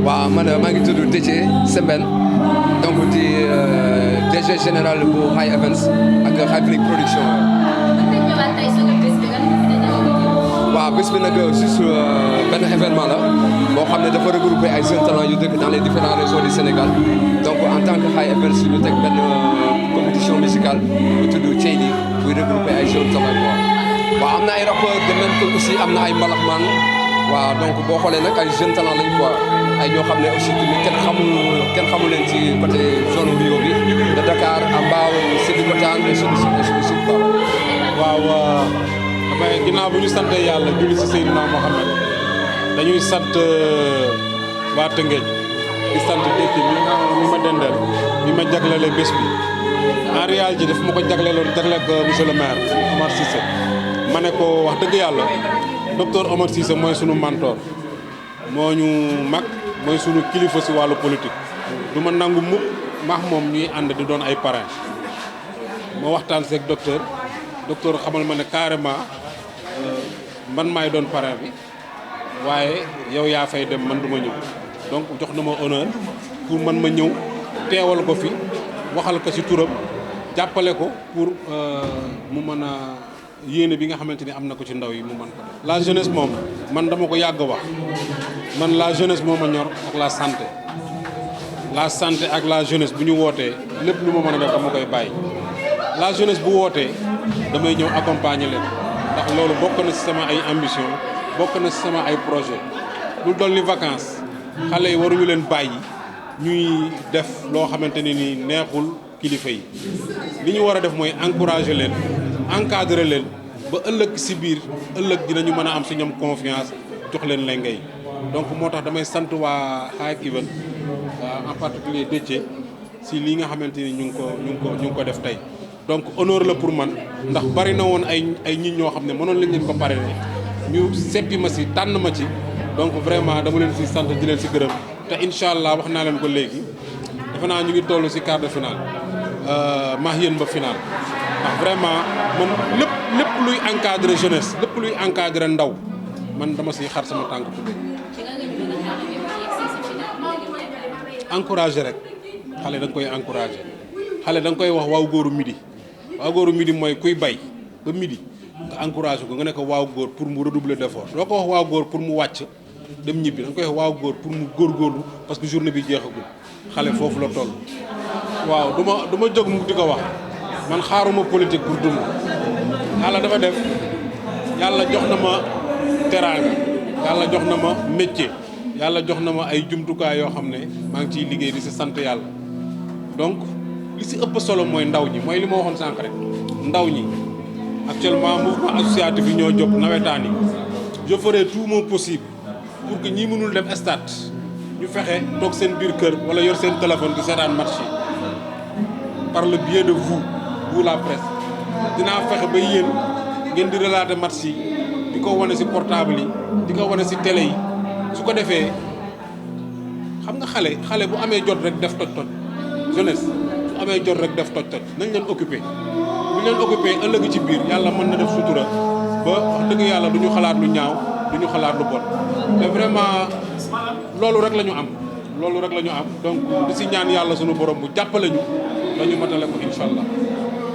waaw man maa ngi tudd Déthié Sembène donc di DG général bu High Events ak High Flick production. waaw bés bi nag juste benn événement la boo xam ne dafa regrouper ay jeunes talents yu dëkk dans les différentes régions du Sénégal donc en tant que High Events ñu teg benn compétition musicale bu tudd Thieyli buy regrouper ay jeunes talents quoi. waaw am na ay rappeurs de même que aussi am na ay mbalaxmaan waaw donc boo xoolee nag ay jeunes talents lañ quoi ay ñoo xam ne aussi tamit kenn xamul leen ci côté zone Rio bi de Dakar à Mbao Sébikotane et suñu quoi. waaw damay ginnaaw bu ñu sant yàlla julli ci Seydina Mohamed dañuy sant waa Tëngéej di sant Déthié mi ma dendeel mi ma jaglelee bés bi en réalité daf ma ko jagleeloon jagleel ko monsieur le maire Omar Cissé ma ne ko wax dëgg yàlla docteur Omar Cissé mooy sunu mentor moo ñu mag mooy sunu kilifa ci wàllu politique du ma nangu mukk maax moom ñuy ànd di doon ay parrain moo waxtaan seeg docteur xamal ma ne carrément man maay doon parrain bi waaye yow yaa fay dem man du ma ñëw donc jox na ma honneur pour man ma ñëw teewal ko fi waxal ko ci turam jàppale ko pour mu mën a yéene bi nga xamante ni am na ko ci ndaw yi mu mën ko def. La jeunesse moom man dama ko yàgg wax man la jeunesse moo ma ñor ak la santé ak la jeunesse bu ñu wootee lépp lu ma mën a def dama koy bàyyi la jeunesse bu wootee damay ñëw accompagner leen ndax loolu bokk na ci sama ay ambition bokk na ci sama ay projet lu dol ni vacances xale yi waruñu leen bàyyi ñuy def loo xamante ne ni neexul kilifa yi li ñu war a def mooy encourager leen encadrer leen ba ëllëg ci biir ëllëg dinañu mën a am ci ñoom confiance jox leen lengay donc moo tax damay sant waa High Events en particulier Déthié ci lii nga xamante ni ñu ngi ko def tey donc honneur la pour man ndax bari na woon ay nit ñoo xam ne mënoon lañ leen ko parrainer ñu seppi ma ci tànn ma ci donc vraiment dama leen ci sant di leen ci gërëm te incha allah wax naa leen ko léegi defe naa ñu ngi toll ci quart de finale maax yéen ba finale ndax vraiment man lépp luy encadrer jeunesse lépp luy encadrer ndaw man dama ci xar sama tànk tudd encourager rek xale da nga koy encourager xale da nga koy wax waaw góoru midi waaw góoru midi mooy kuy bay ba midi nga encourager ko nga ne ko waaw góor pour mu redoubler d'effort doo ko wax waaw góor pour mu wàcc dem ñibbi da nga koy wax waaw góor pour mu góorgóorlu parce que journée bi jeexagul xale foofu la toll. waaw du ma jóg mu di ko wax man xaaruma politique pour dund yàlla dafa def yàlla jox na ma teraanga yàlla jox na ma métier yàlla jox na ma ay jumtukaay yoo xam ne maa ngi ciy liggéey di ci sant yàlla donc li ci ëpp solo mooy ndaw ñi mooy li ma waxoon sànq rek ndaw ñi actuellement mouvement associatif yi ñoo jóg nawetaan yi je ferai tout mon possible pour que ñi mënul dem stade ñu fexe toog seen biir kër wala yor seen téléphone di seetaan match yi par le biais de vous la presse dinaa fexe ba yéen ngeen di relater match yi di ko wane ci portable yi di ko wane ci télé yi su ko defee xam nga xale bu amee jot rek def toj jeunesse su amee jot rek def toj nañ leen occuper bu ñu leen occuper ëllëg ci biir yàlla mën na def sutura ba wax dëgg yàlla du ñu xalaat lu ñaaw du ñu xalaat lu bon te vraiment loolu rek la ñu am donc di ci ñaan yàlla sunu borom bu jàppale ñu dañu matale ko incha allah.